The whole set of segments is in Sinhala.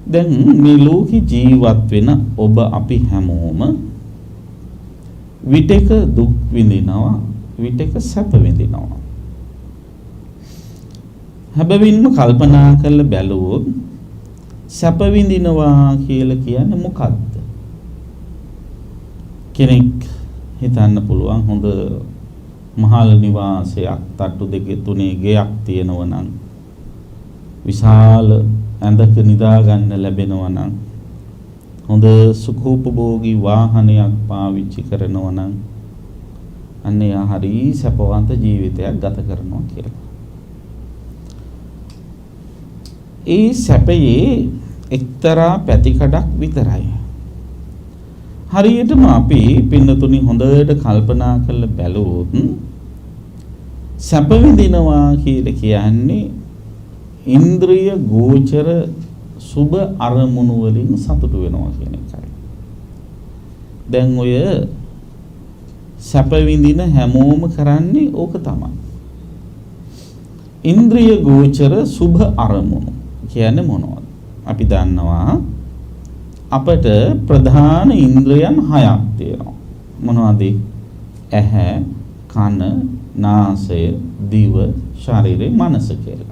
දැන් මේ ලෝකේ ජීවත් වෙන ඔබ අපි හැමෝම විටක දුක් විඳිනවා විටක සැප විඳිනවා. හැබැයින්ම කල්පනා කරලා බැලුවොත් සැප විඳිනවා කියලා කියන්නේ මොකක්ද? කෙනෙක් හිතන්න පුළුවන් හොඳ මහල් නිවාසයක් තට්ටු දෙකේ තුනේ ගෙයක් තියෙනවා නම් විශාල ඇඳක නිදා ගන්න ලැබෙනවා නම් හොඳ සුඛෝපභෝගී වාහනයක් පාවිච්චි කරනවා නම් අන්න එයා හරි සැපවන්ත ජීවිතයක් ගත කරනවා කියලා. ඒ සැපයේ එක්තරා පැතිකඩක් විතරයි. හරියටම අපි පින්නතුනි හොඳට කල්පනා කරලා බැලුවොත් සැප විඳිනවා කියලා කියන්නේ ඉන්ද්‍රිය ගෝචර සුබ අරමුණු වලින් සතුටු වෙනවා කියන එකයි. දැන් ඔය සැප විඳින හැමෝම කරන්නේ ඕක තමයි. ඉන්ද්‍රිය ගෝචර සුබ අරමුණු කියන්නේ මොනවද? අපි දන්නවා අපට ප්‍රධාන ඉන්ද්‍රයන් 6ක් තියෙනවා. මොනවද? ඇහැ, කන, නාසය, දිව, ශරීරය, මනස කියලා.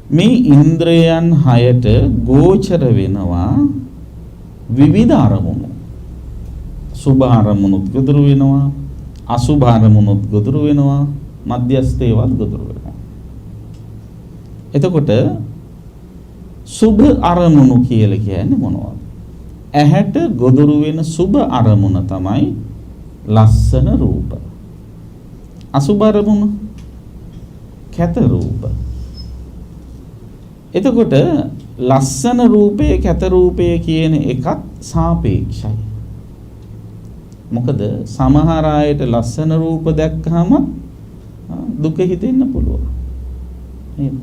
මේ ඉන්ද්‍රයන් 6ට ගෝචර වෙනවා විවිධ අරමුණු. සුභ අරමුණුත් ගොදුරු වෙනවා, අසුභ අරමුණුත් ගොදුරු වෙනවා, මධ්‍යස්ථේවත් ගොදුරු වෙනවා. එතකොට සුභ අරමුණු කියලා කියන්නේ මොනවද? ඇහැට ගොදුරු වෙන සුභ අරමුණ තමයි ලස්සන රූප. අසුභ අරමුණ කැත රූප. එතකොට ලස්සන රූපය කැත රූපය කියන එකත් සාපේක්ෂයි. මොකද සමහර අයට ලස්සන රූප දැක්කහම දුක හිතෙන්න පුළුවන්. නේද?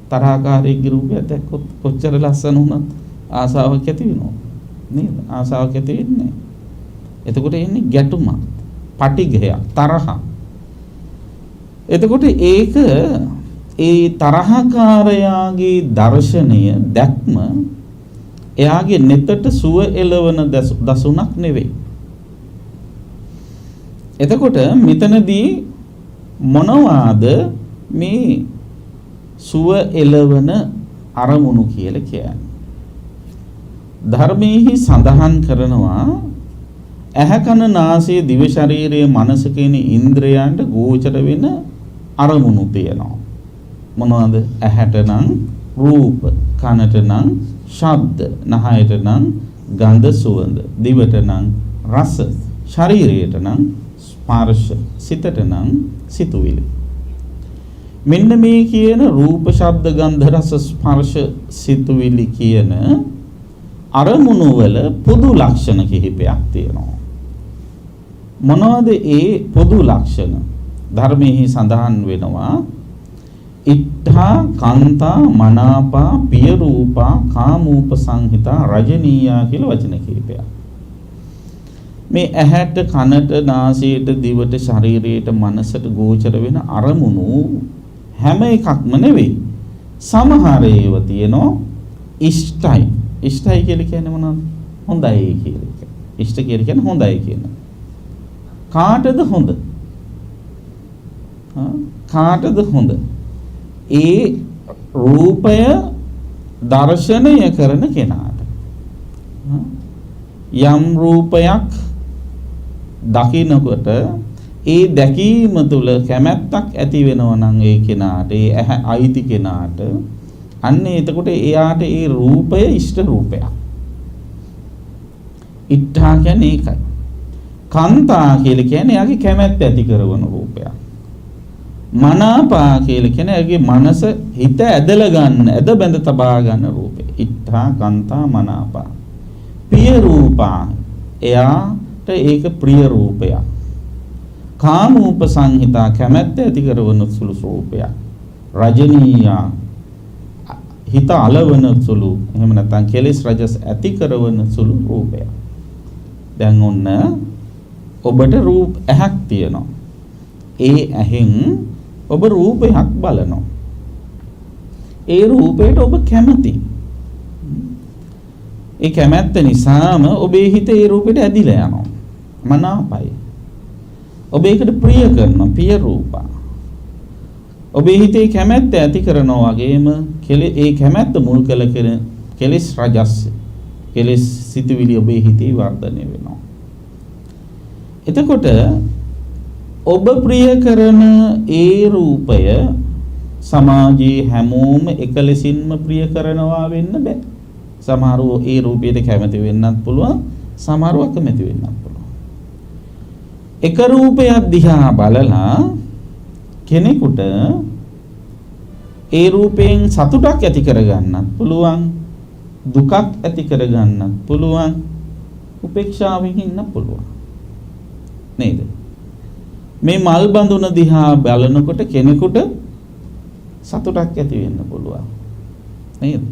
තරහකාරයෙක්ගේ රූපය දැක්කොත් කොච්චර ලස්සන වුණත් ආසාවක් ඇති වෙනවා. නේද? ආසාවක් ඇති වෙන්නේ. එතකොට එන්නේ ගැටුමක්, පටිඝයක්, තරහ. එතකොට ඒක ඒ තරහකාරයාගේ දර්ශනය දැක්ම එයාගේ නෙතට සුව එළවන දසුණක් නෙවෙයි. එතකොට මෙතනදී මොනවාද මේ සුව එළවන අරමුණු කියලා කියන්නේ? ධර්මයේහි සඳහන් කරනවා ඇහැ කන නාසය දිව ශරීරයේ මනස කියන ඉන්ද්‍රයන්ට ගෝචර වෙන අරමුණු තියෙනවා. මොනවද? ඇහැට නම් රූප, කනට නම් ශබ්ද, නහයට නම් ගන්ධ සුවඳ, දිවට නම් රස, ශරීරයට නම් ස්පර්ශ, සිතට නම් සිතුවිලි. මෙන්න මේ කියන රූප, ශබ්ද, ගන්ධ, රස, ස්පර්ශ, සිතුවිලි කියන අරමුණු වල පොදු ලක්ෂණ කිහිපයක් තියෙනවා. මොනවද ඒ පොදු ලක්ෂණ? ධර්මයේ සඳහන් වෙනවා ඉත්තා කාන්තා මනාපා පිය රූපා කාමූප සංහිතා රජනීයා කියලා වචන කිහිපයක්. මේ ඇහැට කනට නාසයට දිවට ශරීරයට මනසට ගෝචර වෙන අරමුණු හැම එකක්ම නෙවෙයි. සමහර ඒවා තියෙනවා ඉෂ්ටයි. ඉෂ්ටයි කියලා කියන්නේ මොනවද? හොඳයි කියලා එක. ඉෂ්ට කියලා කියන්නේ හොඳයි කියන. කාටද හොඳ? කාටද හොඳ? ඒ රූපය දර්ශනය කරන කෙනාට. යම් රූපයක් දකින්නකොට ඒ දැකීම තුළ කැමැත්තක් ඇති වෙනවා නම් ඒ කෙනාට, ඒ ඇහැ අයිති කෙනාට, අන්න එතකොට එයාට ඒ රූපය ඉෂ්ට රූපයක්. ඉත්තා කියන්නේ ඒකයි. කාන්තා කියලා කියන්නේ එයාගේ කැමැත්ත ඇති කරන රූපයක්. මනාපා කියලා කියන්නේ එයාගේ මනස හිත ඇදලා ගන්න, ඇද බැඳ තබා ගන්න රූපය. ඉත්තා කාන්තා මනාපා. පිය රූපා එයාට ඒක ප්‍රිය රූපයක්. කාමූප සංහිතා කැමැත්ත ඇති කරන සුළු රූපයක්. රජනීයා හිත අලවන සුළු, එහෙම නැත්නම් කෙලෙස් රජස් ඇති කරන සුළු රූපයක්. දැන් ඔන්න ඔබට රූප ඇහක් තියෙනවා. ඒ ඇහෙන් ඔබ රූපයක් බලනවා. ඒ රූපයට ඔබ කැමති. ඒ කැමැත්ත නිසාම ඔබේ හිත ඒ රූපෙට ඇදිලා යනවා. මනාපයි. ඔබ ඒකට ප්‍රිය කරනවා, ප්‍රිය රූප. ඔබේ හිතේ කැමැත්ත ඇති කරනවා වගේම ඒ කැමැත්ත මුල් කළ කෙලෙස් රජස්, කෙලෙස් සිතුවිලි ඔබේ හිතේ වර්ධනය වෙනවා. එතකොට ඔබ ප්‍රිය කරන ඒ රූපය සමාජයේ හැමෝම එකලෙසින්ම ප්‍රිය කරනවා වෙන්න බෑ. සමහරව ඒ රූපයට කැමති වෙන්නත් පුළුවන්, සමහරව අකමැති වෙන්නත් පුළුවන්. එක රූපයක් දිහා බලලා කෙනෙකුට ඒ රූපයෙන් සතුටක් ඇති කරගන්නත් පුළුවන්, දුකක් ඇති කරගන්නත් පුළුවන්, උපේක්ෂාවෙන් ඉන්න පුළුවන්. නේද? මේ මල් බඳුන දිහා බලනකොට කෙනෙකුට සතුටක් ඇති වෙන්න පුළුවන්. නේද?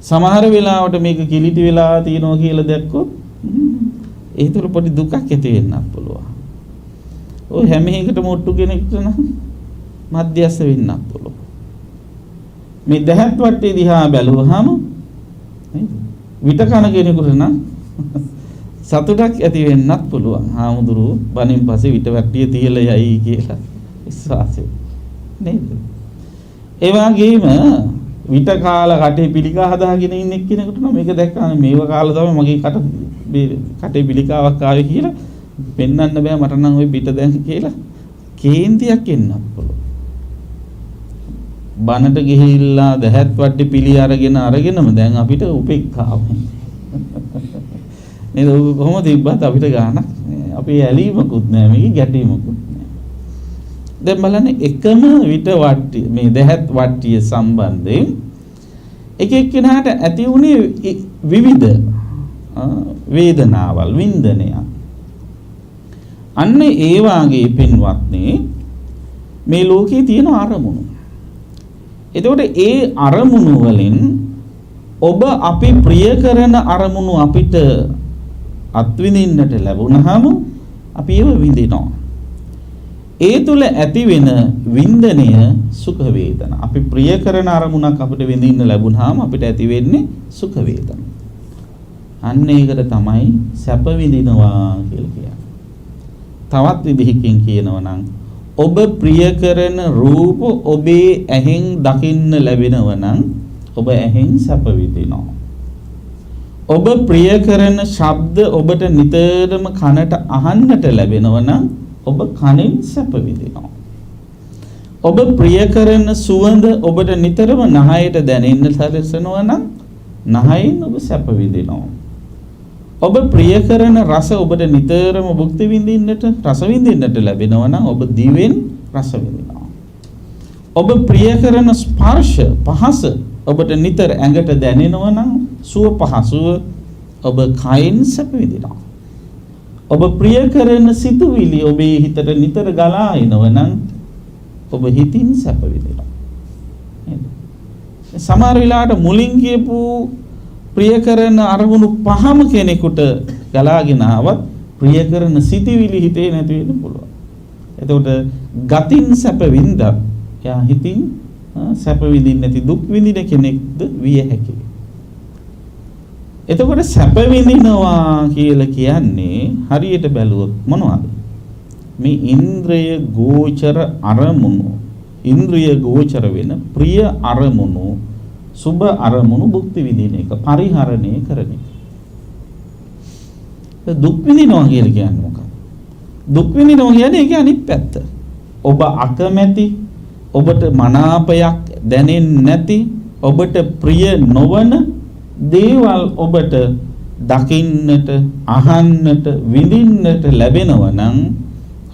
සමහර වෙලාවට මේක කිලිටි වෙලා තියෙනවා කියලා දැක්කොත් ඒ තුළ පොඩි දුකක් ඇති වෙන්නත් පුළුවන්. ඔය හැම එකටම ඔට්ටු කෙනෙක්ට නම් මධ්‍යස්ථ වෙන්නත් පුළුවන්. මේ දහත් වටේ දිහා බැලුවහම නේද? විත කන කෙනෙකුට නම් සතුටක් ඇති වෙන්නත් පුළුවන්. හාමුදුරුවෝ බණින් පස්සේ විත වට්ටිය තියලා යයි කියලා විශ්වාසය. නේද? ඒ වගේම විත කාලා කටේ පිළිකා හදාගෙන ඉන්න එක්කෙනෙකුට නම් මේක දැක්කම මේව කාලා තමයි මගේ කටේ පිළිකාවක් ආවේ කියලා පෙන්වන්න බෑ මට නම් ওই පිට දැන් කියලා කේන්තියක් එන්නත් පුළුවන්. බනට ගිහිල්ලා දහත් වට්ටි පිළි අරගෙනම දැන් අපිට උපේක්ඛාව. නේද? කොහොමද තිබ්බත් අපිට ගානක් අපි ඇලීමකුත් නෑ, මේක ගැටීමකුත් නෑ. දැන් බලන්න එකම විත වට්ටි මේ දහත් වට්ටිය සම්බන්ධයෙන් එක එක්කෙනාට ඇති වුණේ විවිධ වේදනාවල්, වින්දනයක්. අන්න ඒ වාගේ පින්වත්නි මේ ලෝකේ තියෙන අරමුණු. එතකොට ඒ අරමුණු වලින් ඔබ අපි ප්‍රිය කරන අරමුණු අපිට අත්විඳින්නට ලැබුණාම අපි ඒව විඳිනවා. ඒ තුල ඇති වෙන වින්දනය සුඛ වේදනා. අපි ප්‍රිය කරන අරමුණක් අපිට විඳින්න ලැබුණාම අපිට ඇති වෙන්නේ සුඛ වේදනා. අන්න ඒකට තමයි සැප විඳිනවා කියලා කියන්නේ. තවත් විදිහකින් කියනවා නම් ඔබ ප්‍රිය කරන රූප ඔබේ ඇහෙන් දකින්න ලැබෙනවා නම් ඔබ ඇහෙන් සැප විඳිනවා. ඔබ ප්‍රිය කරන ශබ්ද ඔබට නිතරම කනට අහන්නට ලැබෙනවා නම් ඔබ කනෙන් සැප විඳිනවා. ඔබ ප්‍රිය කරන සුවඳ ඔබට නිතරම නහයට දැනෙන්න සැලසෙනවා නම් නහයෙන් ඔබ සැප විඳිනවා. ඔබ ප්‍රිය කරන රස ඔබට නිතරම භුක්ති විඳින්නට, රස විඳින්නට ලැබෙනවා නම් ඔබ දිවෙන් රස විඳිනවා. ඔබ ප්‍රිය කරන ස්පර්ශ පහස ඔබට නිතර ඇඟට දැනෙනවා නම් සුව පහසුව ඔබ කයින් සැප විඳිනවා. ඔබ ප්‍රිය කරන සිතුවිලි ඔබේ හිතට නිතර ගලා එනවා නම් ඔබ හිතින් සැප විඳිනවා. නේද? සමහර වෙලාවට මුලින් කියපු ප්‍රිය කරන අරමුණු පහම කෙනෙකුට ගලාගෙන ආවත් ප්‍රිය කරන සිතුවිලි හිතේ නැති වෙන්න පුළුවන්. එතකොට ගතින් සැප විඳ යා හිතින් සැප විඳින්න නැති දුක් විඳින කෙනෙක්ද විය හැකියි. එතකොට සැප විඳිනවා කියලා කියන්නේ හරියට බැලුවොත් මොනවද? මේ ඉන්ද්‍රිය ගෝචර අරමුණු, ඉන්ද්‍රිය ගෝචර වෙන ප්‍රිය අරමුණු, සුබ අරමුණු භුක්ති විඳින එක, පරිහරණය කරන එක. දුක් විඳිනවා කියලා කියන්නේ මොකක්ද? දුක් විඳිනවා කියන්නේ ඒක අනිත් පැත්ත. ඔබ අකමැති, ඔබට මනාපයක් දැනෙන්නේ නැති, ඔබට ප්‍රිය නොවන දේවල් ඔබට දකින්නට, අහන්නට, විඳින්නට ලැබෙනවා නම්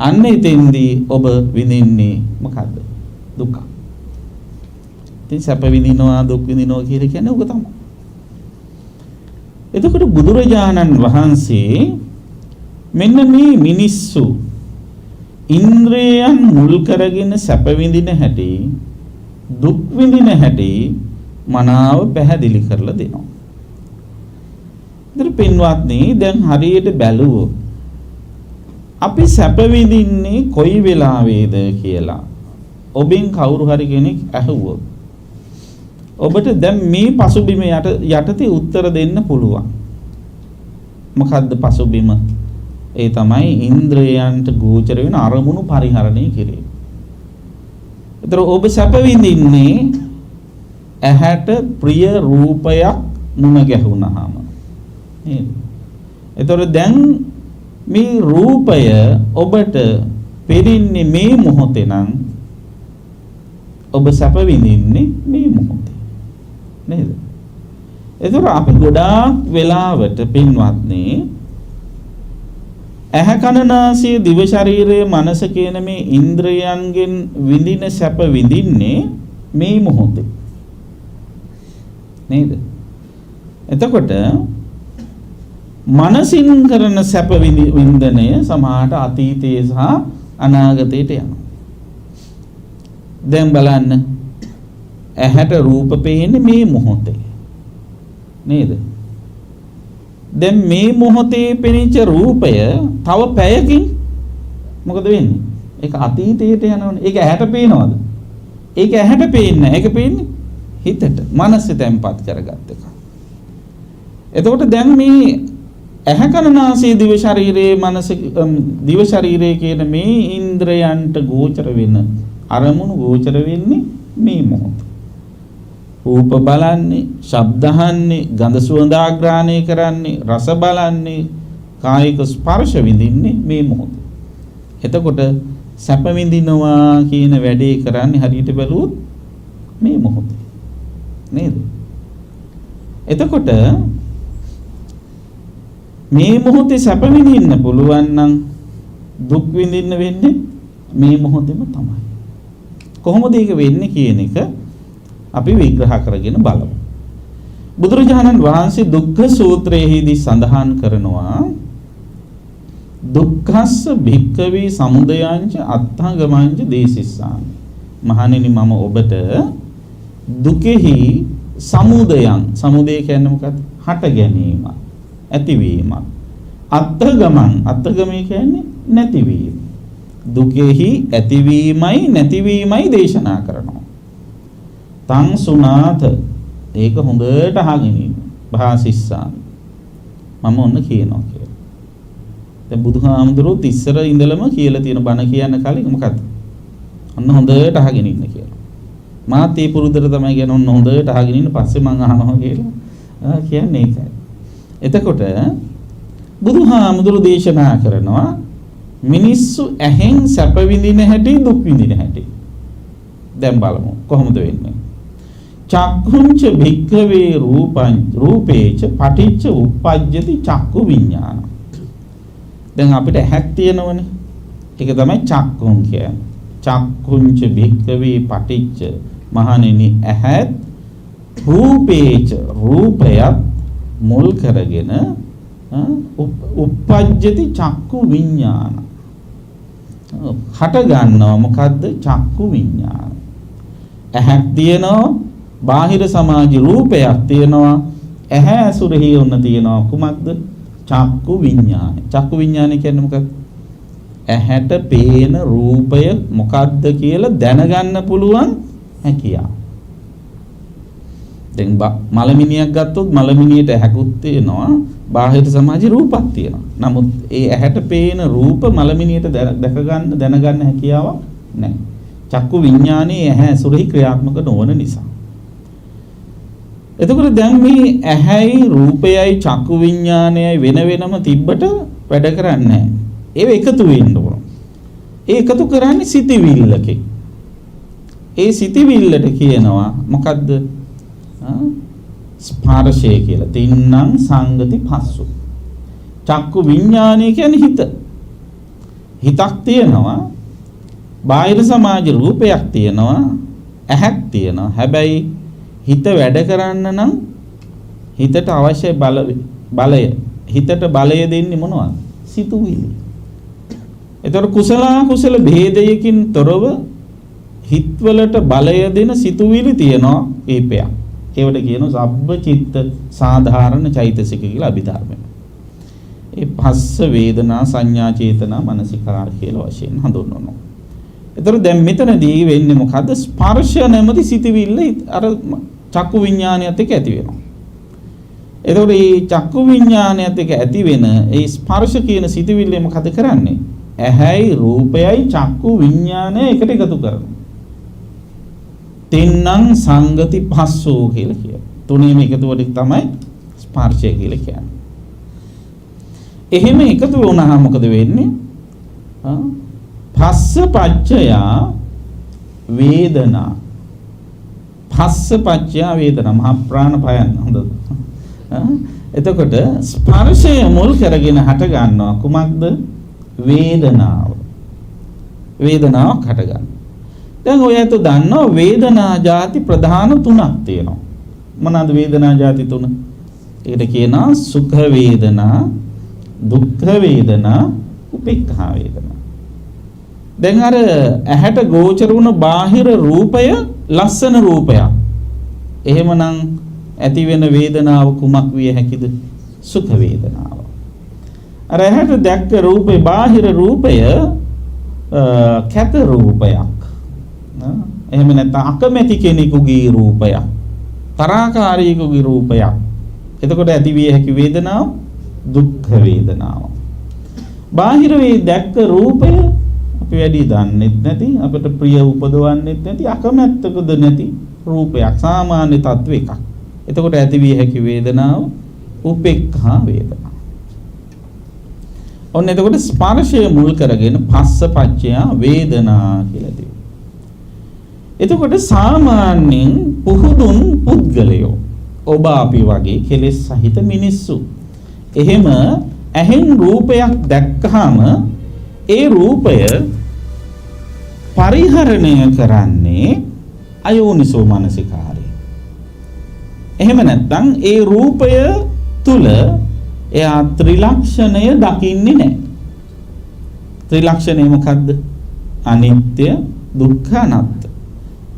අන්න එතෙන්දී ඔබ විඳින්නේ මොකද්ද? දුක. ඉතින් සැප විඳිනවා, දුක් විඳිනවා කියලා කියන්නේ ඔක තමයි. එතකොට බුදුරජාණන් වහන්සේ මෙන්න මේ මිනිස්සු ඉන්ද්‍රයන් මුල් කරගෙන සැප විඳින හැටි, දුක් විඳින හැටි මනාව පැහැදිලි කරලා දෙනවා. ඉතින් පින්වත්නි දැන් හරියට බැලුවොත් අපි සැප විඳින්නේ කොයි වෙලාවේද කියලා ඔබෙන් කවුරු හරි කෙනෙක් අහුවොත් ඔබට දැන් මේ පසුබිම යටතේ උත්තර දෙන්න පුළුවන්. මොකද්ද පසුබිම? ඒ තමයි ඉන්ද්‍රයන්ට ගෝචර වෙන අරමුණු පරිහරණය කිරීම. ඒතර ඔබ සැප විඳින්නේ ඇහැට ප්‍රිය රූපයක් මුණ ගැහුණාම නේද? ඒතර දැන් මේ රූපය ඔබට පෙනෙන්නේ මේ මොහොතේ නම් ඔබ සැප විඳින්නේ මේ මොහොතේ නේද? ඒතර අපි ගොඩාක් වෙලාවට පින්වත්නි ඇහැ කන නාසය දිව ශරීරය මනස කියන මේ ඉන්ද්‍රයන්ගෙන් විඳින සැප විඳින්නේ මේ මොහොතේ නේද? එතකොට මනසින් කරන සැප විඳිනය සමහරට අතීතයේ සහ අනාගතයට යනවා. දැන් බලන්න ඇහැට රූප පේන්නේ මේ මොහොතේ නේද? දැන් මේ මොහොතේ පෙනිච්ච රූපය තව පැයකින් මොකද වෙන්නේ? ඒක අතීතයට යනවනේ. ඒක ඇහැට පේනවද? ඒක ඇහැට පේන්නේ නැහැ. ඒක පේන්නේ හිතට. මනසේ තැම්පත් කරගත්ත එක. එතකොට දැන් මේ ඇහැ කන නාසය දිව ශරීරයේ මනස දිව ශරීරයේ කියන මේ ඉන්ද්‍රයන්ට ගෝචර වෙන අරමුණු ගෝචර වෙන්නේ මේ මොහොත. රූප බලන්නේ, ශබ්ද අහන්නේ, ගඳ සුවඳ ආග්‍රහණය කරන්නේ, රස බලන්නේ, කායික ස්පර්ශ විඳින්නේ මේ මොහොත. එතකොට සැප විඳිනවා කියන වැඩේ කරන්නේ හරියට බැලුවොත් මේ මොහොතේ. නේද? එතකොට මේ මොහොතේ සැප විඳින්න පුළුවන් නම් දුක් විඳින්න වෙන්නේ මේ මොහොතේම තමයි. කොහොමද ඒක වෙන්නේ කියන එක අපි විග්‍රහ කරගෙන බලමු. බුදුරජාණන් වහන්සේ දුක්ඛ සූත්‍රයේදී සඳහන් කරනවා දුක්ඛස්ස භික්ඛවේ සමුදයංච අත්ථගමංච දේසිස්සාමි. මහණෙනි මම ඔබට දුකෙහි සමුදයං, සමුදය කියන්නේ මොකක්ද? හට ගැනීම, ඇතිවීම. අත්ථගමං, අත්ථගමයි කියන්නේ නැතිවීම. දුකෙහි ඇතිවීමයි නැතිවීමයි දේශනා කරනවා. තං සුනාත, ඒක හොඳට අහගෙන ඉන්න. භාසිස්සාමි. මම ඔන්න කියනවා කියලා. දැන් බුදුහාමුදුරුවෝ ඉස්සර ඉඳලම කියලා තියෙන බණ කියන්න කලින් මොකද්ද? ඔන්න හොඳට අහගෙන ඉන්න කියලා. මාත් ඒ පුරුද්දට තමයි කියන ඔන්න හොඳට අහගෙන ඉන්න පස්සේ මං අහනවා කියලා. කියන්නේ ඒකයි. එතකොට බුදුහාමුදුරුවෝ දේශනා කරනවා මිනිස්සු ඇහෙන් සැප විඳින හැටි දුක් විඳින හැටි. දැන් බලමු කොහොමද වෙන්නේ. චක්ඛුංච භික්ඛවේ රූපං රූපේච පටිච්ච උප්පජ්ජති චක්කු විඥාන. දැන් අපිට ඇහක් තියෙනවනේ. ඒක තමයි චක්කුන් කියන්නේ. චක්ඛුංච භික්ඛවේ පටිච්ච, මහණෙනි ඇහත් රූපේච රූපයත් මුල් කරගෙන උප්පජ්ජති චක්කු විඥාන. හට ගන්නවා මොකද්ද? චක්කු විඥාන. ඇහක් තියෙනවා, බාහිර සමාජ රූපයක් තියෙනවා, ඇහැ ඇසුරෙහි ඔන්න තියෙනවා කුමක්ද? චක්කු විඥාන. චක්කු විඥාන කියන්නේ මොකක්ද? ඇහැට පේන රූපය මොකක්ද කියලා දැනගන්න පුළුවන් හැකියාව. දැන් මලමිනියක් ගත්තොත් මලමිනියට ඇහැකුත් තියෙනවා, බාහිර සමාජ රූපක් තියෙනවා. නමුත් ඒ ඇහැට පේන රූප මලමිනියට දැනගන්න හැකියාවක් නැහැ. චක්කු විඥානයේ ඇහැ ඇසුරෙහි ක්‍රියාත්මක නොවන නිසා. එතකොට දැන් මේ ඇහැයි රූපයයි චක්කු විඥානයයි වෙන වෙනම තිබ්බට වැඩ කරන්නේ නැහැ. ඒව එකතු වෙන්න ඕන. ඒ එකතු කරන්නේ සිතිවිල්ලකින්. ඒ සිතිවිල්ලට කියනවා මොකද්ද? ස්පර්ශය කියලා. තින්නම් සංගති පස්සු. චක්කු විඥානය කියන්නේ හිත. හිතක් තියෙනවා, බාහිර සමාජ රූපයක් තියෙනවා, ඇහක් තියෙනවා. හැබැයි හිත වැඩ කරන්න නම් හිතට අවශ්‍ය බලය, හිතට බලය දෙන්නේ මොනවද? සිතුවිලි. ඒතර කුසල කුසල භේදයකින් තොරව හිතවලට බලය දෙන සිතුවිලි තියෙනවා කීපයක්. ඒවට කියනවා සබ්බ චිත්ත සාධාරණ චෛතසික කියලා අභිධර්මයෙන්. ඒ පස්ස වේදනා සංඥා චේතනා මනසිකාර කියලා වශයෙන් හඳුන්වනවා. ඒතර දැන් මෙතනදී වෙන්නේ මොකද්ද? ස්පර්ශ නැමැති සිතවිල්ල අර චක්කු විඥානයත් එක්ක ඇති වෙනවා. එතකොට මේ චක්කු විඥානයත් එක්ක ඇති වෙන ඒ ස්පර්ශ කියන සිතවිල්ල මොකද කරන්නේ? ඇහැයි රූපයයි චක්කු විඥානය එකට එකතු කරනවා. තින්නම් සංගති පස්සෝ කියලා කියනවා. තුනේම එකතු වලින් තමයි ස්පර්ශය කියලා කියන්නේ. එහෙම එකතු වුණාම මොකද වෙන්නේ? පස්ස පච්චය වේදනා. පස්ස පච්චය වේදනා මහ ප්‍රාණ පයන් හොඳද? එතකොට ස්පර්ශය මුල් කරගෙන හට ගන්නවා කුමක්ද? වේදනාව. වේදනාවක් හට ගන්නවා. දැන් ඔයත් දන්නවා වේදනා ಜಾති ප්‍රධාන තුනක් තියෙනවා. මොනවාද වේදනා ಜಾති තුන? ඒකට කියනවා සුඛ වේදනා, දුක්ඛ වේදනා, උපේක්ඛා වේදනා. දැන් අර ඇහැට ගෝචර වුණ බාහිර රූපය ලස්සන රූපයක්. එහෙමනම් ඇති වෙන වේදනාව කුමක් විය හැකිද? සුඛ වේදනාව. අර ඇහැට දැක්ක රූපේ බාහිර රූපය කැත රූපයක්. එහෙම නැත්නම් අකමැති කෙනෙකුගේ රූපයක්. තරහකාරීකුගේ රූපයක්. එතකොට ඇති විය හැකි වේදනාව දුක්ඛ වේදනාව. බාහිර වේ දැක්ක රූපය අපි වැඩි දන්නෙත් නැති, අපිට ප්‍රිය උපදවන්නෙත් නැති, අකමැත්තකද නැති රූපයක්, සාමාන්‍ය තත්ත්ව එකක්. එතකොට ඇති විය හැකි වේදනාව උපේක්ඛා වේදනාව. ඔන්න එතකොට ස්පර්ශය මුල් කරගෙන පස්ස පච්චය වේදනා කියලා දෙනවා. එතකොට සාමාන්‍යයෙන් පුහුදුන් පුද්ගලයෝ ඔබ අපි වගේ කෙලෙස් සහිත මිනිස්සු එහෙම ඇහෙන් රූපයක් දැක්කහම ඒ රූපය පරිහරණය කරන්නේ අයෝනිසෝ මනසිකාරය. එහෙම නැත්නම් ඒ රූපය තුල එයා ත්‍රිලක්ෂණය දකින්නේ නැහැ. ත්‍රිලක්ෂණය මොකද්ද? අනිත්‍ය, දුක්ඛ, අනාත්ම.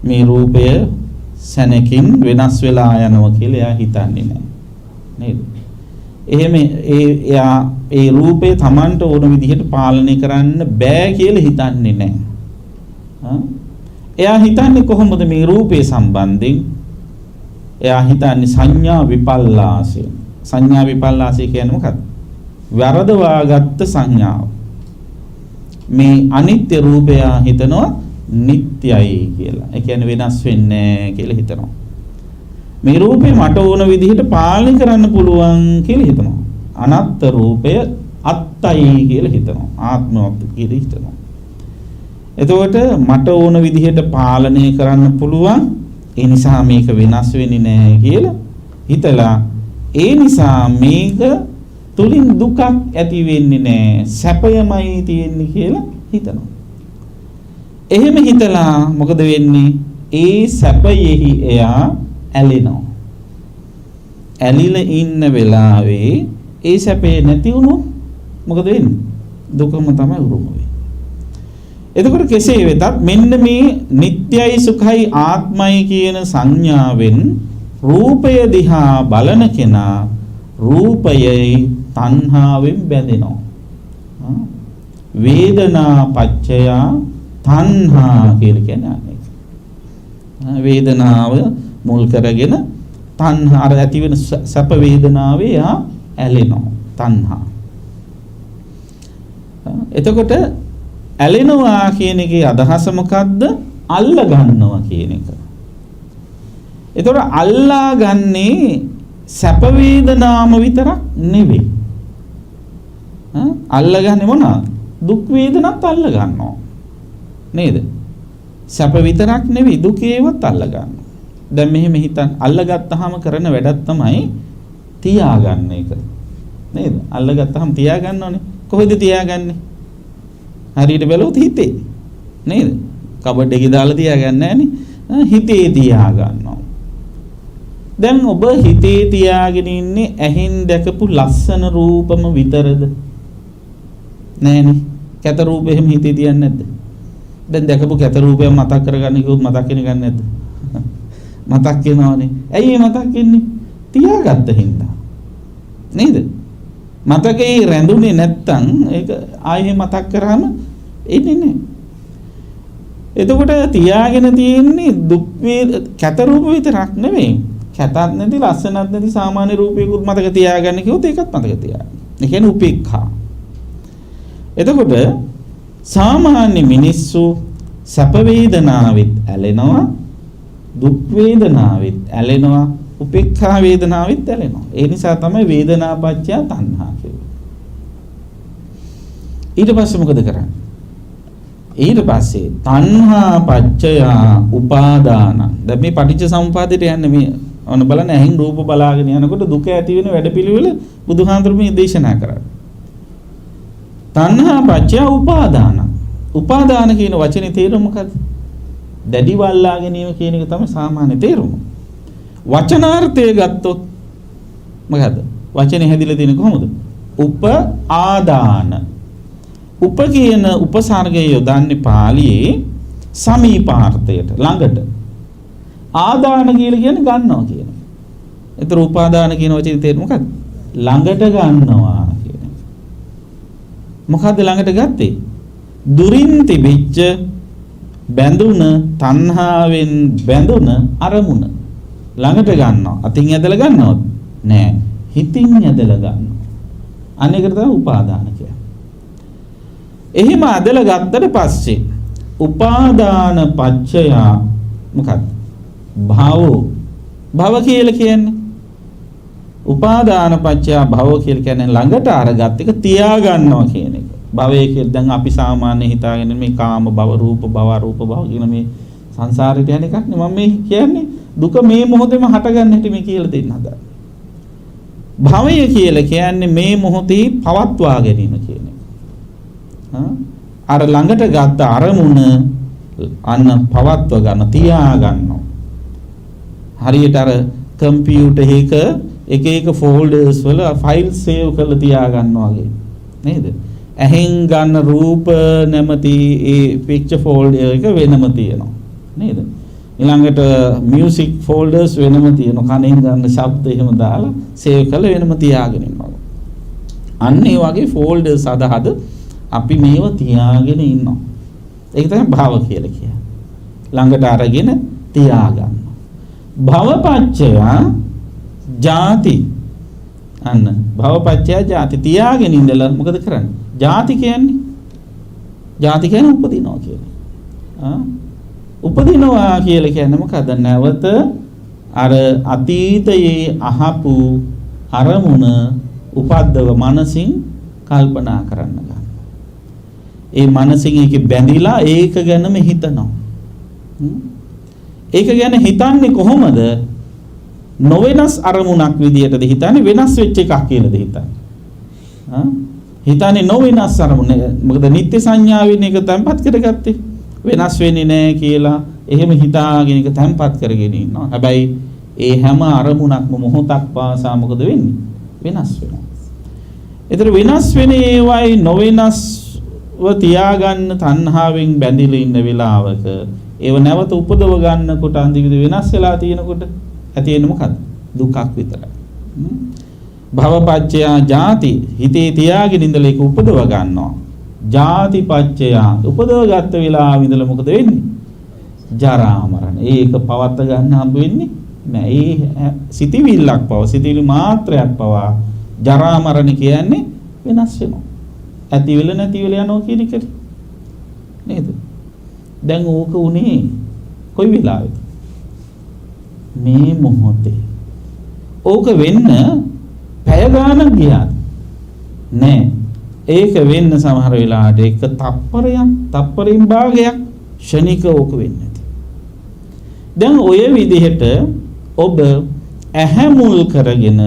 මේ රූපය සැනකින් වෙනස් වෙලා යනවා කියලා එයා හිතන්නේ නැහැ. නේද? එහෙම එයා ඒ රූපේ Tamanට ඕන විදිහට පාලනය කරන්න බෑ කියලා හිතන්නේ නැහැ. එයා හිතන්නේ කොහොමද මේ රූපේ සම්බන්ධයෙන්? එයා හිතන්නේ සංඥා විපල්ලාසය. සංඥා විපල්ලාසය කියන්නේ මොකක්ද? වරදවාගත්ත සංඥාව. මේ අනිත්‍ය රූපය හිතනවා නිට්ටයයි කියලා. ඒ කියන්නේ වෙනස් වෙන්නේ නැහැ කියලා හිතනවා. මේ රූපේ මට ඕන විදිහට පාලනය කරන්න පුළුවන් කියලා හිතනවා. අනාත්ම රූපය අත්තයි කියලා හිතනවා. ආත්මවත් කියලා හිතනවා. එතකොට මට ඕන විදිහට පාලනය කරන්න පුළුවන්, ඒ නිසා මේක වෙනස් වෙන්නේ නැහැ කියලා හිතලා ඒ නිසා මේක තුලින් දුකක් ඇති වෙන්නේ නැහැ, සැපයමයි තියෙන්නේ කියලා හිතනවා. එහෙම හිතලා මොකද වෙන්නේ? ඒ සැපයෙහි එයා ඇලෙනවා. ඇලිලා ඉන්න වෙලාවේ ඒ සැපේ නැති වුණොත් මොකද වෙන්නේ? දුකම තමයි උරුම වෙන්නේ. එතකොට කෙසේ වෙතත් මෙන්න මේ නිට්ටයයි සුඛයි ආත්මයි කියන සංඥාවෙන් රූපය දිහා බලන කෙනා රූපයයි තණ්හාවෙන් බැඳෙනවා. වේදනා පච්චය තණ්හා කියලා කියන්නේ. වේදනාව මුල් කරගෙන තණ්හා අර ඇති වෙන සැප වේදනාවේ යා ඇලෙනවා. තණ්හා. එතකොට ඇලෙනවා කියන එකේ අදහස මොකද්ද? අල්ල ගන්නවා කියන එක. එතකොට අල්ලා ගන්නේ සැප වේදනාම විතරක් නෙවෙයි. අල්ලගන්නේ මොනවාද? දුක් වේදනත් අල්ල ගන්නවා. නේද? සැප විතරක් නෙවෙයි දුක ඒවත් අල්ල ගන්නවා. දැන් මෙහෙම හිතන්න අල්ලගත්තාම කරන වැඩක් තමයි තියාගන්න එක. නේද? අල්ලගත්තාම තියාගන්න ඕනේ. කොහෙද තියාගන්නේ? හරියට බැලුවොත් හිතේ. නේද? කබඩ් එකේ දාලා තියාගන්නේ නැහනේ. හිතේ තියාගන්නවා. දැන් ඔබ හිතේ තියාගෙන ඉන්නේ ඇහෙන් දැකපු ලස්සන රූපම විතරද? නෑනේ. කැත රූපෙ එහෙම හිතේ තියන්නේ නැද්ද? දැන් දැකපු කැත රූපය මතක් කරගන්න කිව්වොත් මතක් වෙන්නේ ගන්න නැද්ද? මතක් වෙනවනේ. ඇයි ඒ මතක් වෙන්නේ? තියාගත්ත හින්දා. නේද? මතකේ රැඳුනේ නැත්තම් ඒක ආයෙ මතක් කරාම එන්නේ නැහැ. එතකොට තියාගෙන තියෙන්නේ දුක් කැත රූප විතරක් නෙමෙයි. කැතත් නැති ලස්සනත් නැති සාමාන්‍ය රූපයකුත් මතක තියාගන්න කිව්වොත් ඒකත් මතක තියාගන්න. ඒ කියන්නේ උපේක්ඛා. එතකොට සාමාන්‍ය මිනිස්සු සැප වේදනාවෙත් ඇලෙනවා, දුක් වේදනාවෙත් ඇලෙනවා, උපේක්ඛා වේදනාවෙත් ඇලෙනවා. ඒ නිසා තමයි වේදනාපච්චය තණ්හා කියන්නේ. ඊට පස්සේ මොකද කරන්නේ? ඊට පස්සේ තණ්හා පච්චය උපාදාන. දැන් මේ පටිච්ච සමුප්පාදයට යන්නේ මේ ඔන්න බලන්න ඇහින් රූප බලාගෙන යනකොට දුක ඇති වෙන වැඩපිළිවෙල බුදුහාඳුරු මේ දේශනා කරා. තණ්හා පච්චය උපාදාන. උපාදාන කියන වචනේ තේරුම මොකද්ද? දැඩි වල්ලා ගැනීම කියන එක තමයි සාමාන්‍ය තේරුම. වචනාර්ථය ගත්තොත් මොකද්ද? වචනේ හැදිලා තියෙන්නේ කොහොමද? උපාදාන. උප කියන උපසර්ගය යොදන්නේ පාළියේ සමීපාර්ථයට ළඟට. ආදාන කියලා කියන්නේ ගන්නවා කියන එක. ඒතර උපාදාන කියන වචනේ තේරුම මොකද්ද? ළඟට ගන්නවා කියන එක. මොකද්ද ළඟට ගත්තේ? දුරින් තිබිච්ච බැඳුන තණ්හාවෙන් බැඳුන අරමුණ ළඟට ගන්නවා. අතින් ඇදලා ගන්නවද? නෑ. හිතින් ඇදලා ගන්නවා. අනේකට තමයි උපාදාන කියන්නේ. එහෙම ඇදලා ගත්තට පස්සේ උපාදාන පච්චය මොකක්ද? භව කියලා කියන්නේ. උපාදාන පච්චය භව කියලා කියන්නේ ළඟට අරගත් එක තියා ගන්නවා කියන එක. භවය කියලා දැන් අපි සාමාන්‍ය හිතාගෙන මේ කාම භව, රූප භව, අරූප භව කියන මේ සංසාරයට යන එකක් නේ මම මේ කියන්නේ. දුක මේ මොහොතේම හටගන්න හැටි මේ කියලා දෙන්න හදා. භවය කියලා කියන්නේ මේ මොහොතේ පවත්වා ගැනීම කියන එක. අර ළඟට ගත්ත අරමුණ අන්න පවත්ව ගන්න තියා ගන්නවා. හරියට අර කම්පියුටර් එක එක ෆෝල්ඩර්ස් වල ෆයිල් සේව් කරලා තියා ගන්නවා වගේ නේද? ඇහෙන් ගන්න රූප නැමැති ඒ පික්චර් ෆෝල්ඩර් එක වෙනම තියෙනවා නේද? ඊළඟට මියුසික් ෆෝල්ඩර්ස් වෙනම තියෙනවා. කනෙන් ගන්න ශබ්ද එහෙම දාලා සේව් කරලා වෙනම තියාගෙන ඉන්නවා. අන්න ඒ වගේ ෆෝල්ඩර්ස් අදහද අපි මේව තියාගෙන ඉන්නවා. ඒක තමයි භව කියලා කියන්නේ. ළඟට අරගෙන තියාගන්න. භවපච්චය ජාති. අන්න භවපච්චය ජාති තියාගෙන ඉඳලා මොකද කරන්නේ? ජාති කියන්නේ උපදිනවා කියලා. උපදිනවා කියලා කියන්නේ මොකද? නැවත අර අතීතයේ අහපු අරමුණ උපද්දව මනසින් කල්පනා කරන්න ගන්න. ඒ මනසින් ඒක බැඳිලා ඒක ගැනම හිතනවා. ඒක ගැන හිතන්නේ කොහොමද? නොවෙනස් අරමුණක් විදියටද හිතන්නේ? වෙනස් වෙච්ච එකක් කියලාද හිතන්නේ? හිතන්නේ නොවෙනස් අරමුණ. මොකද නිත්‍ය සංඥාවෙන් එක තැම්පත් කරගත්තේ. වෙනස් වෙන්නේ නැහැ කියලා එහෙම හිතාගෙන එක තැම්පත් කරගෙන ඉන්නවා. හැබැයි ඒ හැම අරමුණක්ම මොහොතක් පාසා මොකද වෙන්නේ? වෙනස් වෙනවා. ඒතර වෙනස් වෙන ඒවයි නොවෙනස්ව තියාගන්න තණ්හාවෙන් බැඳිලා ඉන්න වෙලාවක ඒව නැවත උපදව ගන්නකොට අන්තිමට වෙනස් වෙලා තියෙනකොට ඇති වෙන්නේ මොකද්ද? දුකක් විතරයි. භවපච්චය ජාති හිතේ තියාගෙන ඉඳලා ඒක උපදව ගන්නවා. ජාතිපච්චය උපදව ගත්ත වෙලාව ඉඳලා මොකද වෙන්නේ? ජරා මරණ. ඒක පවත් ගන්න හම්බ වෙන්නේ නෑ. ඒ සිටිවිල්ලක් පව සිටිවිලි මාත්‍රයක් පවා ජරා මරණ කියන්නේ වෙනස් වෙනවා. ඇති වෙල නැති වෙල යනවා කියන එකට නේද? දැන් ඕක උනේ කොයි වෙලාවෙද? මේ මොහොතේ. ඕක වෙන්න පැය ගානක් ගියාද? නෑ. ඒක වෙන්න සමහර වෙලාවට එක තප්පරයෙන් භාගයක් ක්ෂණික ඕක වෙන්නේ. දැන් ඔය විදිහට ඔබ ඇහැ මුල් කරගෙන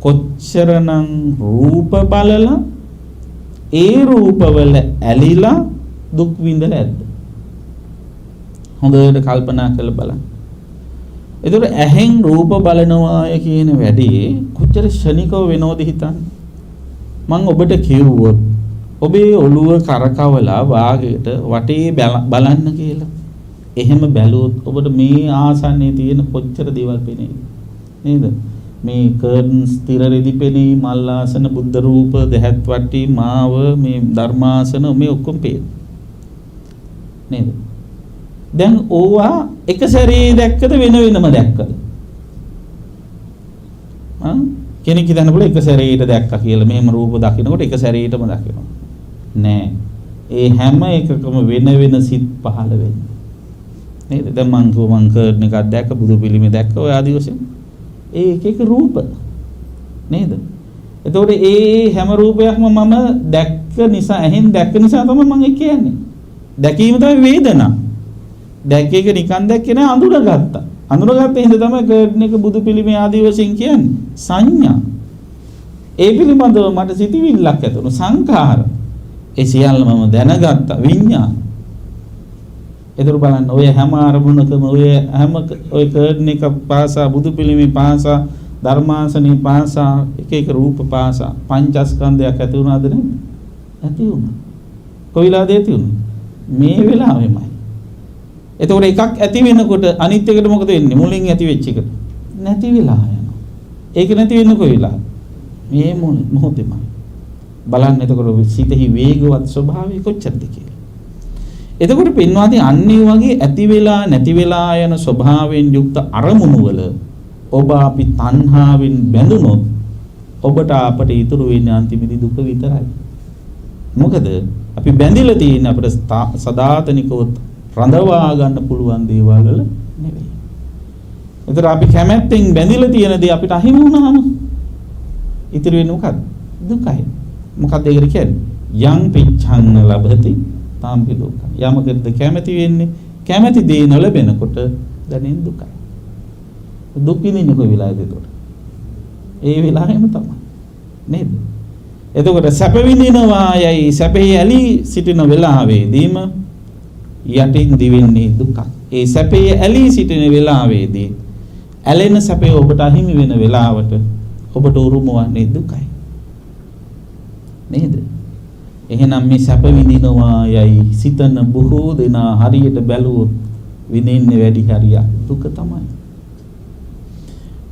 කොච්චරනම් රූප බලලා ඒ රූපවල ඇලිලා දුක් විඳලා ඇද්ද? හොඳට කල්පනා කරලා බලන්න. ඒතකොට ඇහෙන් රූප බලනවාය කියන වැඩේ කොච්චර ශනිකව වෙනවද හිතන්න. මම ඔබට කිව්වොත් ඔබේ ඔළුව කරකවලා වාගේට වටේ බලන්න කියලා. එහෙම බැලුවොත් ඔබට මේ ආසන්නයේ තියෙන කොච්චර දේවල් පේනේද? නේද? මේ කර්න්ස් තිර රෙදිපෙණි මල්ලාසන බුද්ධ රූප දෙහත් වට්ටි මාව මේ ධර්මාසන මේ ඔක්කොම පේනවා නේද? දැන් ඕවා එක සැරේ දැක්කද වෙන වෙනම දැක්කද? කෙනෙක් හිතන්න පුළුවන් එක සැරේට දැක්කා කියලා මෙහෙම රූප දකින්නකොට එක සැරේටම දකිනවා. නෑ. ඒ හැම එකකම වෙන වෙන සිත් පහළ වෙන්නේ. නේද? දැන් මං කර්න් එකක් දැක්ක බුදු පිළිමේ දැක්ක ඔය ආදි වශයෙන්. ඒ එක එක රූප. නේද? එතකොට ඒ හැම රූපයක්ම මම දැක්ක නිසා ඇහෙන් දැක්ක නිසා තමයි මම ඒක කියන්නේ. දැකීම තමයි වේදනා. දැක්ක එක නිකන් දැක්කේ නෑ අඳුරගත්තා. අඳුරගත්තේ හින්දා තමයි කර්න් එක බුදු පිළිමේ ආදි වශයෙන් කියන්නේ. සංඥා. ඒ පිළිබඳව මට සිතිවිල්ලක් ඇතුණු සංඛාර. ඒ සියල්ල මම දැනගත්තා විඥාන. ඒතර බලන්න ඔය හැම අරමුණකම ඔය කර්න් එක පාසා බුදු පිළිමේ පාසා ධර්මාසනේ පාසා එක එක රූප පාසා පංචස්කන්ධයක් ඇති වුණාද නැද්ද? ඇති වුණා. කොයිලාද ඇති වුණේ? මේ වෙලාවෙමයි. එතකොට එකක් ඇති වෙනකොට අනිත් එකට මොකද වෙන්නේ? මුලින් ඇති වෙච්ච එකට නැති වෙලා යනවා. ඒක නැති වෙන්නේ කොයි වෙලාවද? මේ මොහොතේමයි. බලන්න එතකොට සිතෙහි වේගවත් ස්වභාවය කොච්චරද කියලා. එතකොට පින්වාදී අන්නේ වගේ ඇති වෙලා නැති වෙලා යන ස්වභාවයෙන් යුක්ත අරමුණු වල ඔබ අපි තණ්හාවෙන් බැඳුනොත් ඔබට අපට ඉතුරු වෙන්නේ අන්තිමේදී දුක විතරයි. මොකද අපි බැඳිලා තියෙන අපිට සදාතනිකව රඳවා ගන්න පුළුවන් දේවල් වල නෙවෙයි. ඒතර අපි කැමැත්තෙන් බැඳිලා තියෙන දේ අපිට අහිමි වුණාම ඉතුරු වෙන්නේ මොකක්ද? දුකයි. මොකක්ද ඒකට කියන්නේ? යං පිච්ඡං ලබති තාම්පි දුක්ඛ. යමකද කැමැති වෙන්නේ කැමැති දේ නොලැබෙනකොට දැනෙන දුකයි. දුක් විඳින්නේ කොයි වෙලාවද ඒතකොට? ඒ වෙලාවෙම තමයි. නේද? එතකොට සැප විඳිනවා යයි සැපේ ඇලී සිටින වෙලාවේදීම යටින් දිවෙන්නේ දුකක්. ඒ සැපේ ඇලී සිටින වෙලාවේදී ඇලෙන සැපේ ඔබට අහිමි වෙන වෙලාවට ඔබට උරුම වන්නේ දුකයි. නේද? එහෙනම් මේ සැප විඳිනවා යයි සිතන බොහෝ දෙනා හරියට බැලුවොත් විඳින්නේ වැඩි හරියක් දුක තමයි.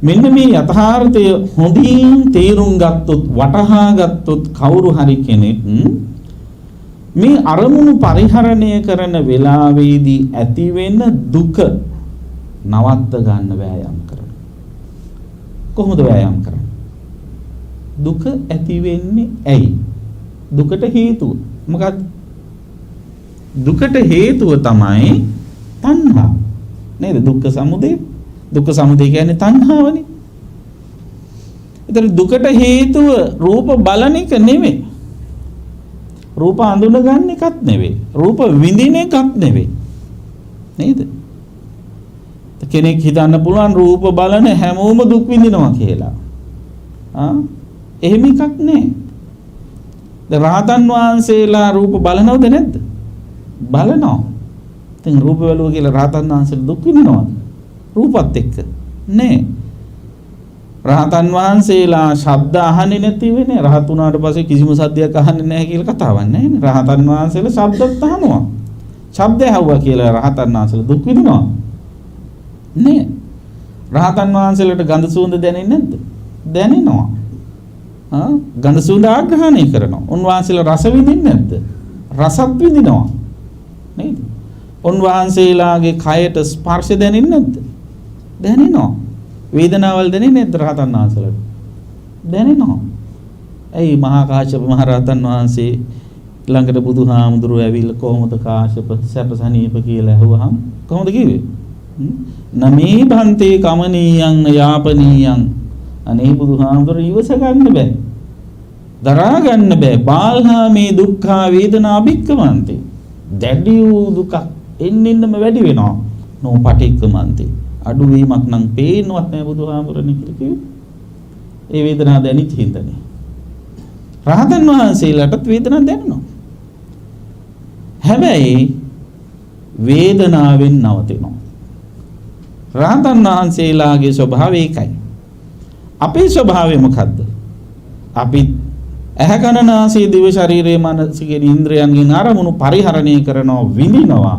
මෙන්න මේ යථාර්ථය හොඳින් තේරුම් ගත්තොත් වටහා ගත්තොත් කවුරු හරි කෙනෙක් මේ අරමුණු පරිහරණය කරන වෙලාවේදී ඇති වෙන දුක නවත්ත ගන්න වෑයම් කරනවා. කොහොමද වෑයම් කරන්නේ? දුක ඇති වෙන්නේ ඇයි? දුකට හේතුව මොකක්ද? දුකට හේතුව තමයි තණ්හා. නේද? දුක්ඛ සමුදය. දුක්ඛ සමුදය කියන්නේ තණ්හාවනේ. ඒතර දුකට හේතුව රූප බලන එක නෙවෙයි. රූප අඳුන ගන්න එකත් නෙවෙයි. රූප විඳින එකත් නෙවෙයි. නේද? කෙනෙක් හිතන්න පුළුවන් රූප බලන හැමෝම දුක් විඳිනවා කියලා. එහෙම එකක් නෑ. රහතන් වහන්සේලා රූප බලනවද නැද්ද? බලනවා. ඉතින් රූප බලුවා කියලා රහතන් වහන්සේලා දුක් විඳිනවද? රූපත් එක්ක නෑ. රහතන් වහන්සේලා ශබ්ද අහන්නේ නැති වෙන්නේ. රහත් වුණාට පස්සේ කිසිම සද්දයක් අහන්නේ නැහැ කියලා කතාවක් නැහැ නේ. රහතන් වහන්සේලා ශබ්දත් අහනවා. ශබ්ද ඇහුවා කියලා රහතන් වහන්සේලා දුක් විඳිනවා නෑ. රහතන් වහන්සේලාට ගඳ සුවඳ දැනෙන්නේ නැද්ද? දැනෙනවා. ගඳ සුවඳ ආග්‍රහණය කරනවා. උන්වහන්සේලා රස විඳින්නේ නැද්ද? රසත් විඳිනවා. නේද? උන්වහන්සේලාගේ කයට ස්පර්ශ දැනෙන්නේ නැද්ද? දැනෙනවා. වේදනාවල් දැනෙන්නේ නැද්ද රහතන් වහන්සේලාට? දැනෙනවා. ඇයි මහා කාශ්‍යප මහ රහතන් වහන්සේ ළඟට බුදුහාමුදුරුවෝ ඇවිල්ලා කොහොමද කාශ්‍යප සැපසනීප කියලා ඇහුවාම කොහොමද කිව්වේ? නමේ භන්තේ කමනීයං යාපනීයං. අනේ බුදුහාමුදුරුවෝ ඉවස ගන්න බෑ. දරා ගන්න බෑ. බාල්හා මේ දුක්ඛ වේදනා භික්ඛවන්තේ. දැඩි වූ දුක එන්නෙන්නම වැඩි වෙනවා. නොපටික්කමන්තේ. අඩු වීමක් නම් පේන්නවත් නෑ බුදුහාමුදුරනේ කියලා කිව්වේ. ඒ වේදනාව දැනෙච්ච හින්දානේ. රහතන් වහන්සේලාටත් වේදනාවක් දැනෙනවා. හැබැයි වේදනාවෙන් නවතිනවා. රහතන් වහන්සේලාගේ ස්වභාවය ඒකයි. අපේ ස්වභාවය මොකද්ද? අපි ඇහැ කන නාසය දිව ශරීරයේ මනස කියන ඉන්ද්‍රයන්ගෙන් අරමුණු පරිහරණය කරනවා විඳිනවා.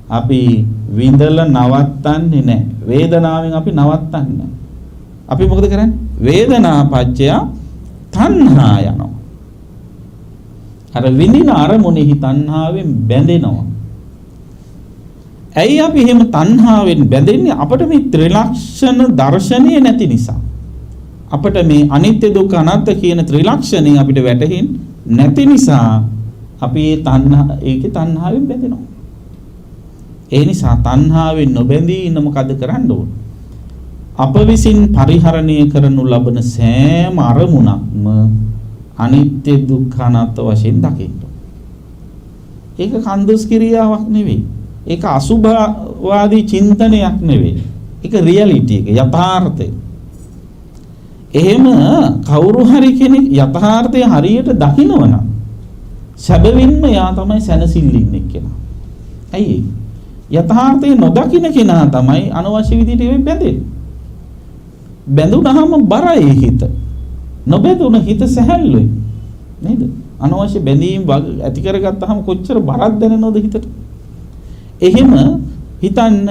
අපි විඳලා නවත්තන්නේ නැහැ. වේදනාවෙන් අපි නවත්තන්නේ නැහැ. අපි මොකද කරන්නේ? වේදනා පච්චය තණ්හා යනවා. අර විඳින අරමුණෙහි තණ්හාවෙන් බැඳෙනවා. ඇයි අපි එහෙම තණ්හාවෙන් බැඳෙන්නේ? අපිට මේ ත්‍රිලක්ෂණ දර්ශනය නැති නිසා. අපිට මේ අනිත්‍ය දුක්ඛ අනාත්ම කියන ත්‍රිලක්ෂණය අපිට වැටහෙන්නේ නැති නිසා අපි ඒකේ තණ්හාවෙන් බැඳෙනවා. ඒ නිසා තණ්හාවෙන් නොබැඳී ඉන්න මොකද කරන්න ඕන? අප විසින් පරිහරණය කරනු ලබන සෑම අරමුණක්ම අනිත්‍ය දුක්ඛ අනාත්ම වශයෙන් දකින්න. ඒක කන්දස් ක්‍රියාවක් නෙවෙයි. ඒක අසුභවාදී චින්තනයක් නෙවෙයි. ඒක රියැලිටි එක, යථාර්ථය. එහෙම කවුරු හරි කෙනෙක් යථාර්ථය හරියට දකිනවනම් සැබවින්ම යා තමයි සැනසෙල්ලින් එක්කෙනා. ඇයි? යථාර්ථය නොදකින කෙනා තමයි අනවශ්‍ය විදිහට බැඳෙන්නේ. බැඳුනහම බරයි හිත. නොබැඳුන හිත සැහැල්ලුයි. නේද? අනවශ්‍ය බැඳීම් ඇති කරගත්තාම කොච්චර බරක් දැනෙනවද හිතට? එහෙම හිතන්න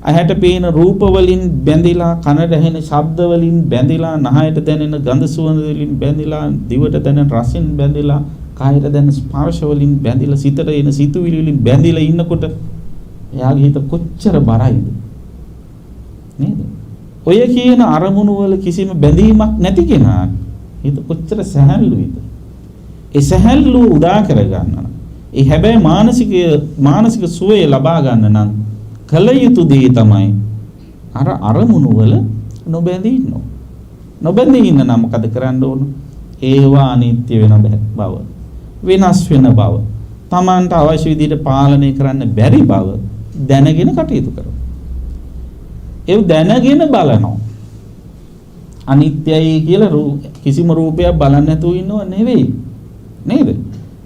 ඇහැට පේන රූප වලින් බැඳිලා, කනට ඇහෙන ශබ්ද වලින් බැඳිලා, නහයට දැනෙන ගඳ සුවඳ වලින් බැඳිලා, දිවට දැනෙන රසෙන් බැඳිලා, කායට දැනෙන ස්පර්ශ වලින් බැඳිලා, සිතට එන සිතුවිලි වලින් බැඳිලා ඉන්නකොට එයාගේ හිත කොච්චර බරයිද? නේද? ඔය කියන අරමුණු වල කිසිම බැඳීමක් නැති කෙනා හිත කොච්චර සැහැල්ලුයිද? ඒ සැහැල්ලුව උදා කර ගන්න. ඒ හැබැයි මානසික සුවය ලබා ගන්න නම් කල යුතු දේ තමයි අර අරමුණු වල නොබැඳී ඉන්න. නොබැඳී ඉන්න නම් මොකද කරන්න ඕන? ඒවා අනිත්‍ය වෙන බව, වෙනස් වෙන බව, Tamanට අවශ්‍ය විදිහට පාලනය කරන්න බැරි බව දැනගෙන කටයුතු කරනවා. ඒ දැනගෙන බලනවා. අනිත්‍යයි කියලා කිසිම රූපයක් බලන්න නැතුව ඉන්නව නෙවෙයි. නේද?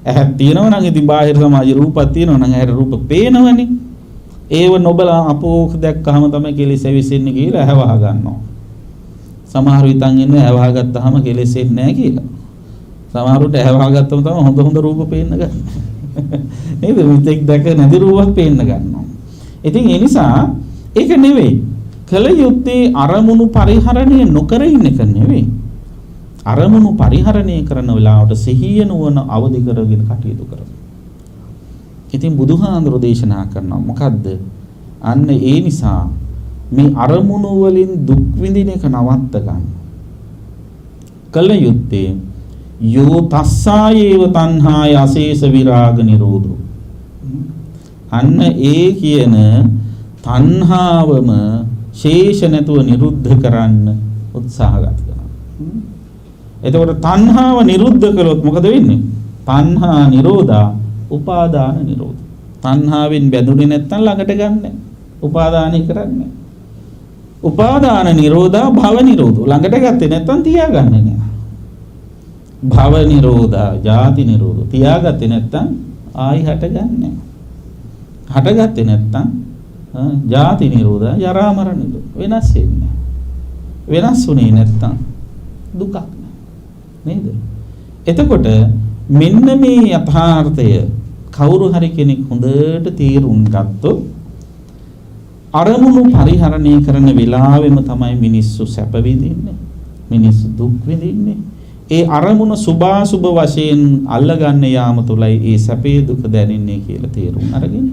ඇහක් තියෙනවා නම් ඉතින් බාහිර සමාජයේ රූපක් තියෙනවා නම් ඇහැට රූප පේනවනේ. ඒව නොබලා අපෝක දැක්කහම තමයි කෙලෙස් ඇවිස්සෙන්නේ කියලා ඇහ වහ ගන්නවා. සමහර විතන් ඉන්නේ ඇහ වහගත්තාම කෙලෙස්සෙන්නේ නැහැ කියලා. සමහරුට ඇහ වහගත්තම තමයි හොඳ රූප පේන්න ගන්න. නේද? මිත්‍යක් දැක නැති රූපක් පේන්න ගන්නවා. ඉතින් ඒ නිසා ඒක නෙවෙයි. කල යුත්තේ අරමුණු පරිහරණය නොකර ඉන්න එක නෙවෙයි. අරමුණු පරිහරණය කරන වෙලාවට සිහිය නුවණ අවදි කරගෙන කටයුතු කරනවා. ඉතින් බුදුහාඳුර දේශනා කරනවා මොකද්ද? අන්න ඒ නිසා මේ අරමුණු වලින් දුක් විඳින එක නවත්ත ගන්න. කල යුත්තේ යෝ තස්සායේව තණ්හාය අශේෂ විරාග නිරෝධෝ. අන්න ඒ කියන තණ්හාවම ශේෂ නැතුව නිරුද්ධ කරන්න උත්සාහගත කරනවා. එතකොට තණ්හාව නිරුද්ධ කළොත් මොකද වෙන්නේ? තණ්හා නිරෝධා උපාදාන නිරෝධ. තණ්හාවෙන් බැඳුනේ නැත්නම් ළඟට ගන්නෑ. උපාදානය කරන්නේ. උපාදාන නිරෝධා භව නිරෝධෝ. ළඟට ගත්තේ නැත්නම් තියාගන්නේ නෑ. භව නිරෝධා ජාති නිරෝධෝ. තියාගත්තේ නැත්නම් ආයි හටගන්නේ. හටගත්තේ නැත්නම් ජාති නිරෝධා ජරා මරණ නිරෝධ. වෙනස් වෙන්නේ. වෙනස් වුණේ නැත්නම් දුකක් නේද? එතකොට මෙන්න මේ යථාර්ථය කවුරු හරි කෙනෙක් හොඳට තේරුම් ගත්තොත් අරමුණු පරිහරණය කරන වෙලාවෙම තමයි මිනිස්සු සැප විඳින්නේ, මිනිස්සු දුක් විඳින්නේ. ඒ අරමුණ සුභාසුභ වශයෙන් අල්ලගන්න යාම තුළයි ඒ සැපේ දුක දැනෙන්නේ කියලා තේරුම් අරගෙන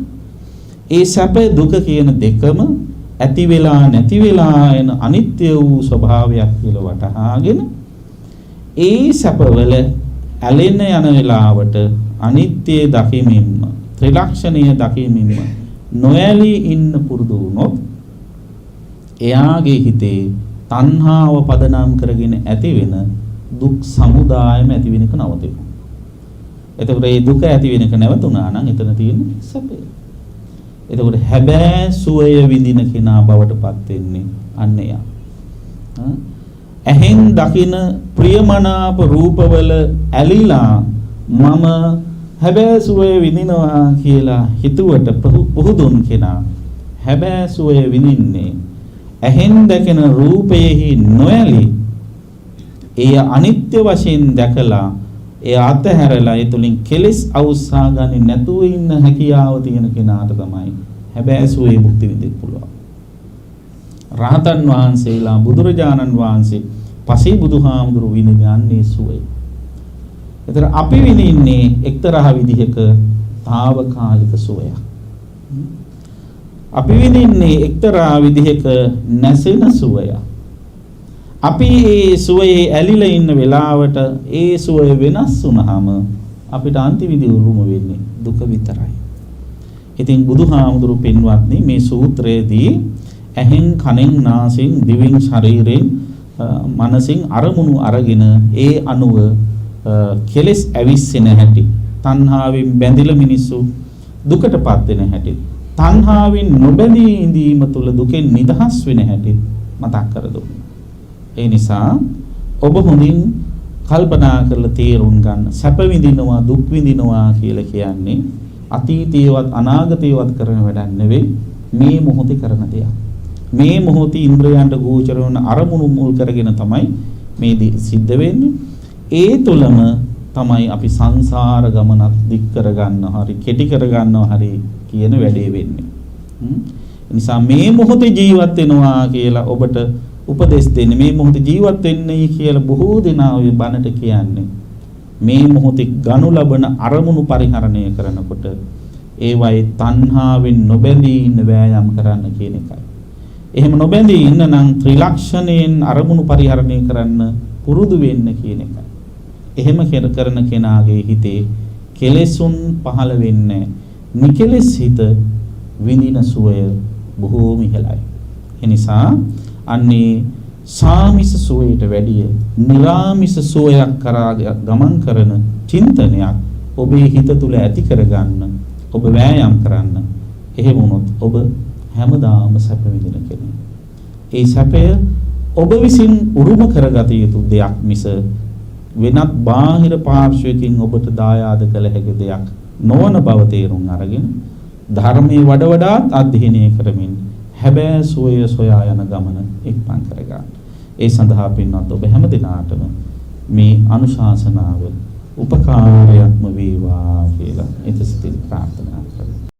ඒ සැප දුක කියන දෙකම ඇති වෙලා නැති වෙලා යන අනිත්‍ය වූ ස්වභාවයක් කියලා වටහාගෙන ඒ සැපවල ඇලෙන යන වෙලාවට අනිත්‍ය දකිමින්ම ත්‍රිලක්ෂණීය දකිමින්ම නොඇලී ඉන්න පුරුදු වුණොත් එයාගේ හිතේ තණ්හාව පදනම් කරගෙන ඇති වෙන දුක් සමුදායම ඇති වෙනක නවතිනවා. එතකොට මේ දුක ඇති වෙනක නැවතුණා නම් එතන තියෙන සැපය. එතකොට හැබෑ සුවය විඳින කෙනා බවට පත් වෙන්නේ අන්න එයා. ඇහෙන් දකින ප්‍රියමනාප රූපවල ඇලිලා මම හැබෑ සුවය විඳිනවා කියලා හිතුවට පුහුදුන් කෙනා හැබෑ සුවය විඳින්නේ ඇහෙන් දැකෙන රූපයෙහි නොඇලී එය අනිත්‍ය වශයෙන් දැකලා ඒ අතහැරලා ඒ තුලින් කෙලෙස් අවුස්සා ගන්නේ නැතුව ඉන්න හැකියාව තියෙන කෙනාට තමයි හැබෑ සුවේ මුක්ති විඳින්න පුළුවන්. රහතන් වහන්සේලා බුදුරජාණන් වහන්සේ පසේ බුදුහාමුදුරු විඳින්නේ සුවය. ඒතර අපි විඳින්නේ එක්තරා විදිහක తాවකාලික සුවයක්. අපි විඳින්නේ එක්තරා විදිහක නැසෙන සුවයක්. අපි ඒ සුවයේ ඇලිලා ඉන්න වෙලාවට ඒ සුවය වෙනස් වුනහම අපිට අන්තිමේදී උරුම වෙන්නේ දුක විතරයි. ඉතින් බුදුහාමුදුරු පින්වත්නි මේ සූත්‍රයේදී ඇහෙන් කනෙන් නාසයෙන් දිවෙන් ශරීරයෙන් මනසින් අරමුණු අරගෙන ඒ අනුව කෙලෙස් ඇවිස්සෙන හැටි, තණ්හාවෙන් බැඳිලා මිනිස්සු දුකටපත් වෙන හැටි, තණ්හාවෙන් නොබැඳී ඉඳීම තුළ දුකෙන් නිදහස් වෙන හැටි මතක් කර දුන්නා. ඒ නිසා ඔබ හොඳින් කල්පනා කරලා තේරුම් ගන්න. සැප විඳිනවා දුක් විඳිනවා කියලා කියන්නේ අතීතේවත් අනාගතේවත් කරන වැඩක් නෙවෙයි, මේ මොහොතේ කරන දෙයක්. මේ මොහොතේ ඉන්ද්‍රයන්ට ගෝචර වන අරමුණු මුල් කරගෙන තමයි මේ සිද්ධ වෙන්නේ. ඒ තුලම තමයි අපි සංසාර ගමනක් දික් කරගන්න හරි කෙටි කරගන්නව හරි කියන වැඩේ වෙන්නේ. නිසා මේ මොහොතේ ජීවත් වෙනවා කියලා ඔබට උපදෙස් දෙන්නේ, මේ මොහොතේ ජීවත් වෙන්නයි කියලා බොහෝ දෙනා ඔය බණට කියන්නේ. මේ මොහොතේ ගනු ලබන අරමුණු පරිහරණය කරනකොට ඒවයි තණ්හාවෙන් නොබැඳී ඉන්න වෑයම් කරන්න කියන එකයි. එහෙම නොබැඳී ඉන්න නම් ත්‍රිලක්ෂණයෙන් අරමුණු පරිහරණය කරන්න පුරුදු වෙන්න කියන එකයි. එහෙම කරන කෙනාගේ හිතේ කෙලෙසුන් පහළ වෙන්නේ නිකලෙස් හිත විඳින සුවය බොහෝම ඉහළයි. එනිසා අන්නේ සාමිස සුවයට වැඩිය නිරාමිස සුවයක් කරා ගමන් කරන චින්තනයක් ඔබේ හිත තුල ඇති කරගන්න ඔබ වෑයම් කරන්න. එහෙම වුණොත් ඔබ හැමදාම සැප විඳින කෙනෙක්. ඒ සැපය ඔබ විසින් උරුම කරගත යුතු දෙයක් මිස වෙනත් බාහිර පාර්ශ්වයකින් ඔබට දායාද කළ හැකි දෙයක් නොවන බව තේරුම් අරගෙන ධර්මයේ වඩාත් අධ්‍යයනය කරමින් හැබෑ සෝය සොයා යන ගමන එක්පන් කරගන්න. ඒ සඳහා පින්වත් ඔබ හැම දිනාටම මේ අනුශාසනාව උපකාරයක්ම වේවා කියලා එතසිතින් ප්‍රාර්ථනා කරමි.